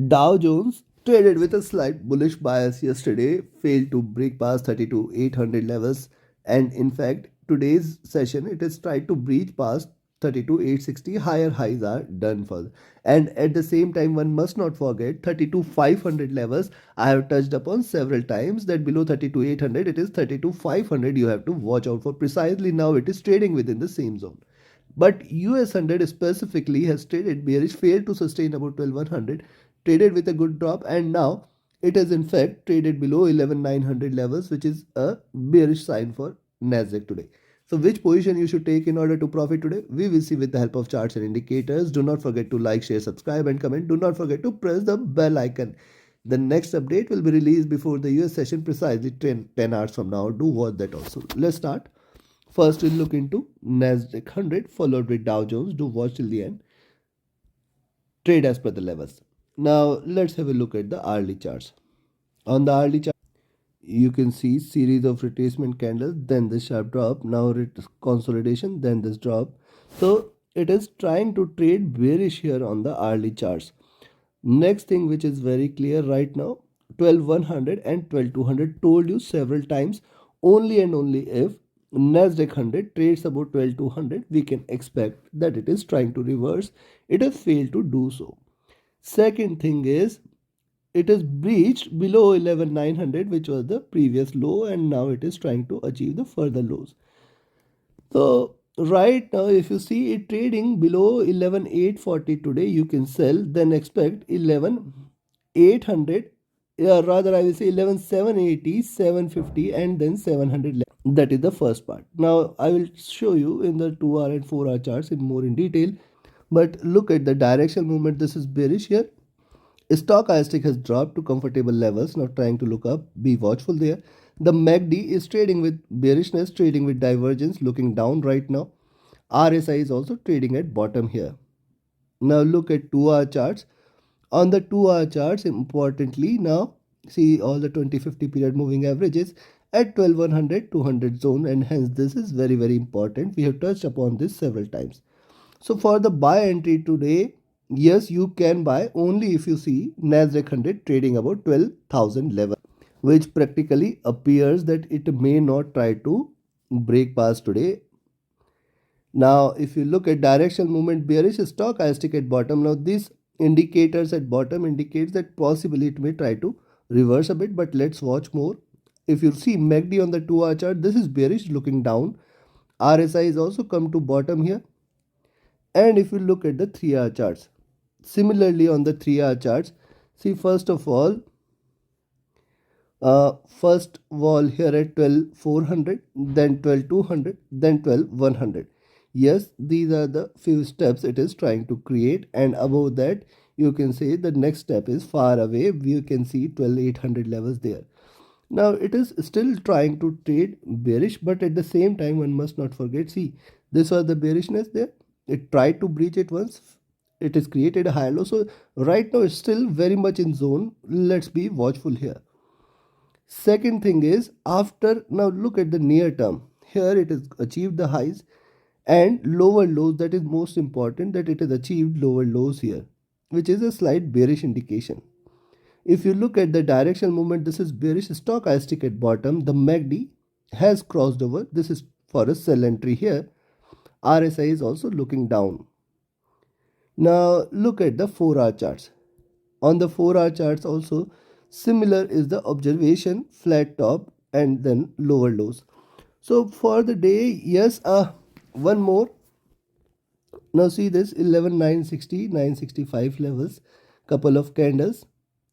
Dow Jones traded with a slight bullish bias yesterday, failed to break past 32,800 levels, and in fact, today's session it has tried to breach past 32,860. Higher highs are done for. And at the same time, one must not forget 32,500 levels. I have touched upon several times that below 32,800 it is 32,500. You have to watch out for. Precisely now it is trading within the same zone. But US 100 specifically has traded bearish, failed to sustain about 12,100, traded with a good drop, and now it has in fact traded below 11,900 levels, which is a bearish sign for Nasdaq today. So which position you should take in order to profit today? We will see with the help of charts and indicators. Do not forget to like, share, subscribe and comment. Do not forget to press the bell icon. The next update will be released before the US session, precisely 10 hours from now. Do watch that also. Let's start. First, we'll look into Nasdaq 100 followed with Dow Jones. Do watch till the end. Trade as per the levels. Now, let's have a look at the hourly charts. On the hourly chart, you can see series of retracement candles, then this sharp drop, now consolidation, then this drop. So, it is trying to trade bearish here on the hourly charts. Next thing which is very clear right now, 12,100 and 12,200, told you several times, only and only if Nasdaq 100 trades about 12,200, we can expect that it is trying to reverse. It has failed to do so. Second thing is, it has breached below 11,900, which was the previous low, and now it is trying to achieve the further lows. So right now, if you see it trading below 11,840 today, you can sell, then expect 11,800, rather I will say 11,780, 750 and then 700. That is the first part. Now I will show you in the 2-hour and 4-hour charts in more in detail. But look at the directional movement. This is bearish here. Stochastic has dropped to comfortable levels. Now trying to look up. Be watchful there. The MACD is trading with bearishness, trading with divergence, looking down right now. RSI is also trading at bottom here. Now look at 2-hour charts. On the 2-hour charts, importantly, now see all the 20-50 period moving averages at 12,100, 200 zone, and hence this is very, very important. We have touched upon this several times. So for the buy entry today, yes, you can buy only if you see Nasdaq 100 trading about 12,000 level, which practically appears that it may not try to break past today. Now, if you look at directional movement, bearish stochastic at bottom. Now, these indicators at bottom indicates that possibly it may try to reverse a bit, but let's watch more. If you see MACD on the 2-hour chart, this is bearish looking down. RSI is also come to bottom here. And if you look at the 3-hour charts, similarly on the 3-hour charts, see first of all, first wall here at 12,400, then 12,200, then 12,100. Yes, these are the few steps it is trying to create, and above that you can say the next step is far away. You can see 12,800 levels there. Now it is still trying to trade bearish, but at the same time one must not forget, see, this was the bearishness there. It tried to breach it once. It has created a higher low. So right now it's still very much in zone. Let's be watchful here. Second thing is, after, now look at the near term. Here it has achieved the highs and lower lows. That is most important, that it has achieved lower lows here, which is a slight bearish indication. If you look at the directional movement, this is bearish stochastic at bottom. The MACD has crossed over. This is for a sell entry here. RSI is also looking down. Now look at the 4-hour charts. On the 4-hour charts also, similar is the observation, flat top and then lower lows. So for the day, yes, one more. Now see this 11,960, 965 levels, couple of candles,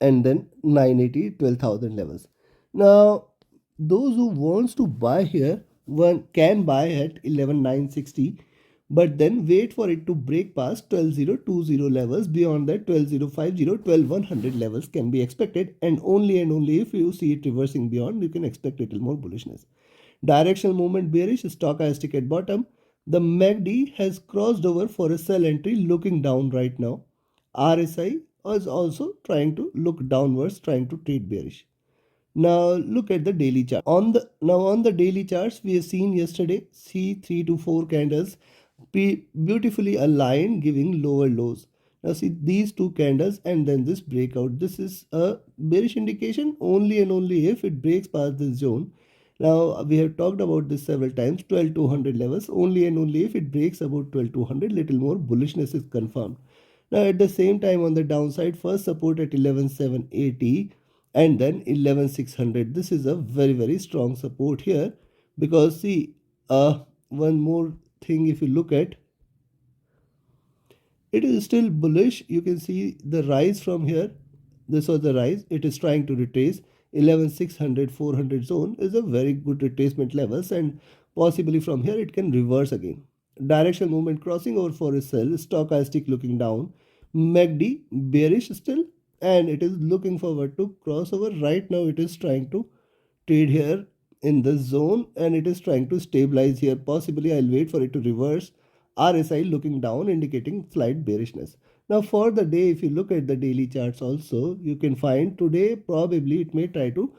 and then 980, 12,000 levels. Now those who wants to buy here, one can buy at 11,960, but then wait for it to break past 12,020 levels. Beyond that, 12,050, 12,100 levels can be expected, and only if you see it reversing beyond, you can expect little more bullishness. Directional movement bearish, stochastic at bottom. The MACD has crossed over for a sell entry, looking down right now. RSI is also trying to look downwards, trying to trade bearish. Now look at the daily chart. On the daily charts, we have seen yesterday, see 3 to 4 candles beautifully aligned, giving lower lows. Now see these two candles and then this breakout. This is a bearish indication only and only if it breaks past this zone. Now we have talked about this several times. 12,200 levels only and only if it breaks about 12,200, little more bullishness is confirmed. Now at the same time on the downside, first support at 11,780 and then 11,600. This is a very strong support here because see one more thing, if you look at, it is still bullish. You can see the rise from here. This was the rise. It is trying to retrace 11,600 400 zone is a very good retracement levels, and possibly from here it can reverse again. Directional movement crossing over for a sell. Stochastic looking down. MACD bearish still, and it is looking forward to crossover. Right now it is trying to trade here in this zone and it is trying to stabilize here. Possibly I'll wait for it to reverse. RSI looking down, indicating slight bearishness. Now for the day, if you look at the daily charts also, you can find today probably it may try to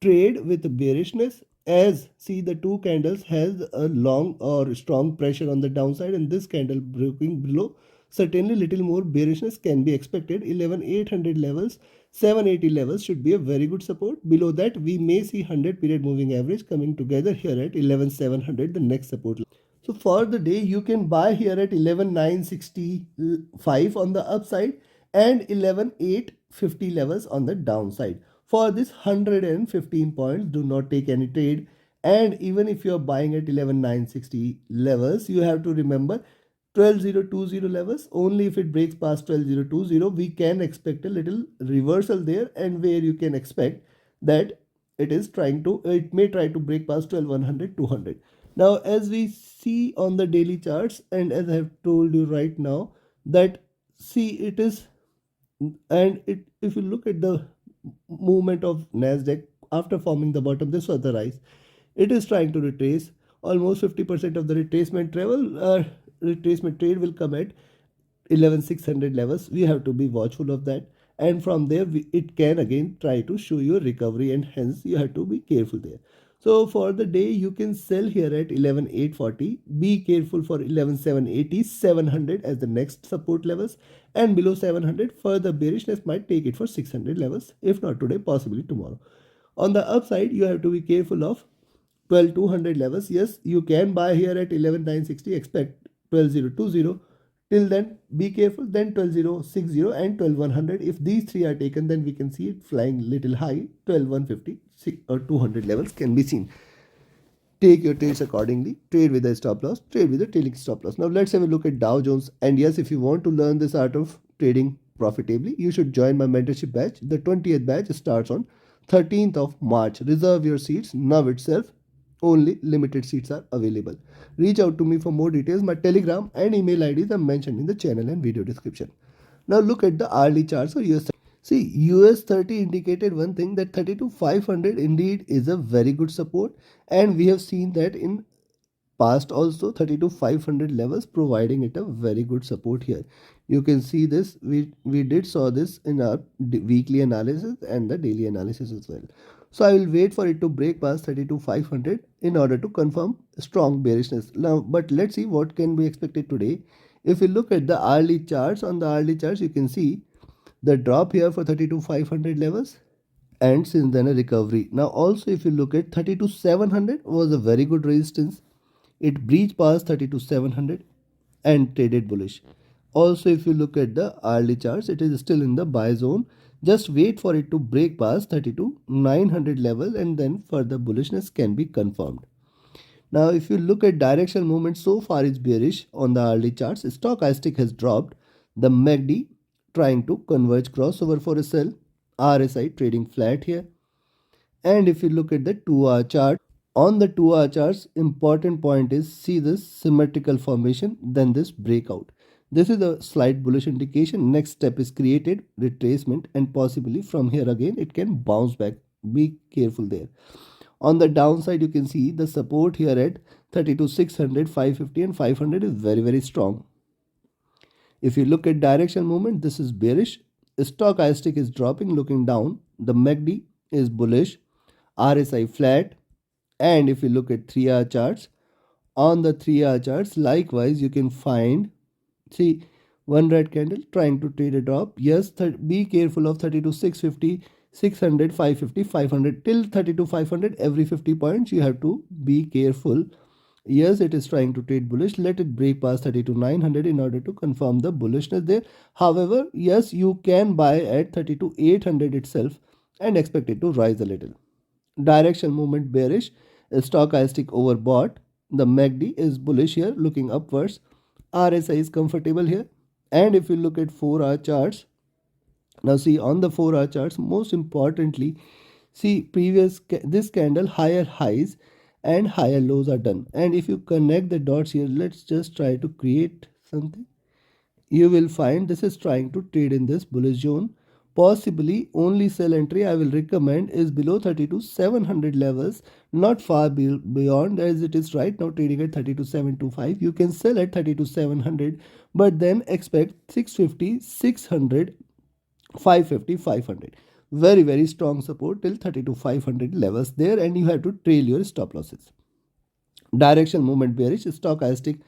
trade with bearishness, as see the two candles has a long or strong pressure on the downside, and this candle breaking below, certainly little more bearishness can be expected. 11,800 levels, 780 levels should be a very good support. Below that we may see 100 period moving average coming together here at 11,700, the next support. So for the day, you can buy here at 11,965 on the upside and 11,850 levels on the downside. For this 115 points, do not take any trade. And even if you are buying at 11,960 levels, you have to remember 12,020 levels. Only if it breaks past 12,020, we can expect a little reversal there, and where you can expect that it may try to break past 12,100, 200. Now, as we see on the daily charts, and as I have told you right now, that see it is, and it if you look at the movement of Nasdaq after forming the bottom, this was the rise. It is trying to retrace almost 50% of the retracement retracement trade will come at 11,600 levels. We have to be watchful of that, and from there it can again try to show you a recovery, and hence you have to be careful there. So for the day, you can sell here at 11,840. Be careful for 11,780, 700 as the next support levels, and below 700 further bearishness might take it for 600 levels, if not today, possibly tomorrow. On the upside, you have to be careful of 12,200 levels. Yes, you can buy here at 11,960, expect 12,020. Till then, be careful. Then 12,060 and 12,100. If these three are taken, then we can see it flying little high. 12,150 or 200 levels can be seen. Take your trades accordingly. Trade with a stop loss. Trade with a trailing stop loss. Now let's have a look at Dow Jones. And yes, if you want to learn this art of trading profitably, you should join my mentorship batch. The 20th batch starts on 13th of March. Reserve your seats now itself. Only limited seats are available. Reach out to me for more details. My Telegram and email IDs are mentioned in the channel and video description. Now look at the hourly charts for US. See, US 30 indicated one thing, that 32,500 indeed is a very good support, and we have seen that in past also 32,500 levels, providing it a very good support here. You can see this, we did saw this in our weekly analysis and the daily analysis as well. So I will wait for it to break past 32,500 in order to confirm strong bearishness. Now, but let's see what can be expected today. If you look at the hourly charts, on the hourly charts you can see the drop here for 32,500 levels, and since then a recovery. Now also if you look at 32,700 was a very good resistance. It breached past 32,700 and traded bullish. Also if you look at the hourly charts, it is still in the buy zone. Just wait for it to break past 32,900 level, and then further bullishness can be confirmed. Now if you look at directional movement, so far is bearish on the hourly charts. Stochastic has dropped. The MACD trying to converge crossover for a sell. RSI trading flat here. And if you look at the 2-hour chart, on the 2-hour charts, important point is, see this symmetrical formation, then this breakout. This is a slight bullish indication. Next step is created, retracement, and possibly from here again it can bounce back. Be careful there. On the downside, you can see the support here at 32,600, 550 and 500 is very strong. If you look at directional movement, this is bearish. Stochastic is dropping, looking down. The MACD is bullish. RSI flat. And if you look at 3-hour charts, on the 3-hour charts, likewise you can find, see, one red candle trying to trade a drop. Yes, be careful of 32 650, 600, 550, 500 till 32 500. Every 50 points you have to be careful. Yes, it is trying to trade bullish. Let it break past 32 900 in order to confirm the bullishness there. However, yes, you can buy at 32 800 itself and expect it to rise a little. Direction movement bearish, stochastic overbought. The MACD is bullish here, looking upwards. RSI is comfortable here. And if you look at 4-hour charts, now see on the 4-hour charts, most importantly, see this candle higher highs and higher lows are done. And if you connect the dots here, let's just try to create something. You will find this is trying to trade in this bullish zone. Possibly only sell entry I will recommend is below 32 700 levels, not far beyond, as it is right now trading at 32 725. You can sell at 32 700, but then expect 650 600, 550 500. Very very strong support till 32 500 levels there, and you have to trail your stop losses. Direction movement bearish, stochastic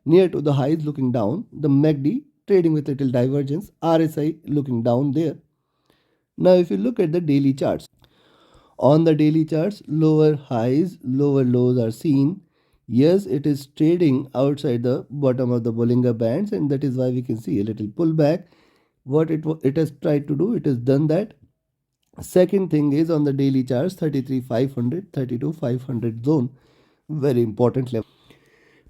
near to the highs looking down. The MACD trading with little divergence, RSI looking down there. Now if you look at the daily charts, on the daily charts, lower highs, lower lows are seen. Yes, it is trading outside the bottom of the Bollinger Bands, and that is why we can see a little pullback. What it has tried to do, it has done that. Second thing is on the daily charts, 33 500, 32 500 zone, very important level.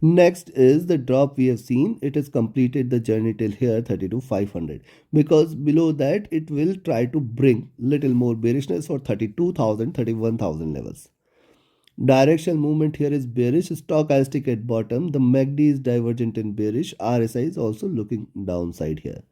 Next is the drop we have seen. It has completed the journey till here 32 500, because below that it will try to bring little more bearishness for 32,000, 31,000 levels. Direction movement here is bearish, stochastic at bottom. The MACD is divergent and bearish. RSI is also looking downside here.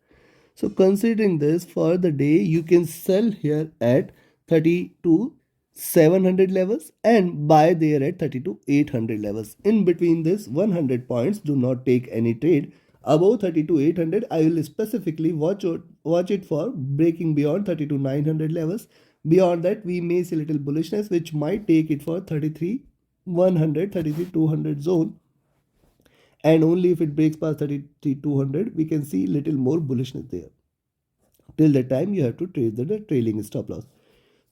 So considering this for the day, you can sell here at 32 700 levels and buy there at 32 800 levels. In between this 100 points, do not take any trade. Above 32 800, I will specifically watch it for breaking beyond 32 900 levels. Beyond that, we may see little bullishness, which might take it for 33 100, 33 200 zone. And only if it breaks past 33 200, we can see little more bullishness there. Till the time you have to trade the trailing stop loss.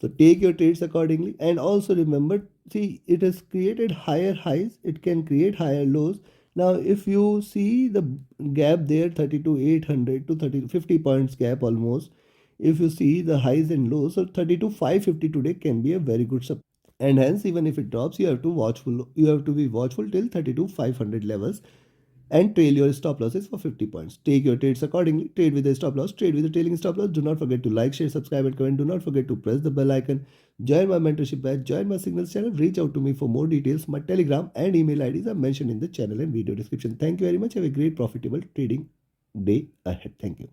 So take your trades accordingly, and also remember, see, it has created higher highs, it can create higher lows. Now if you see the gap there, 32 800 to 30 50 points gap almost, if you see the highs and lows, so 32 550 today can be a very good support. And hence, even if it drops, you have to be watchful till 32 500 levels and trail your stop losses for 50 points. Take your trades accordingly. Trade with a stop loss, trade with a trailing stop loss. Do not forget to like, share, subscribe, and comment. Do not forget to press the bell icon. Join my mentorship batch, join my signals channel. Reach out to me for more details. My Telegram and email IDs are mentioned in the channel and video description. Thank you very much. Have a great profitable trading day ahead. Thank you.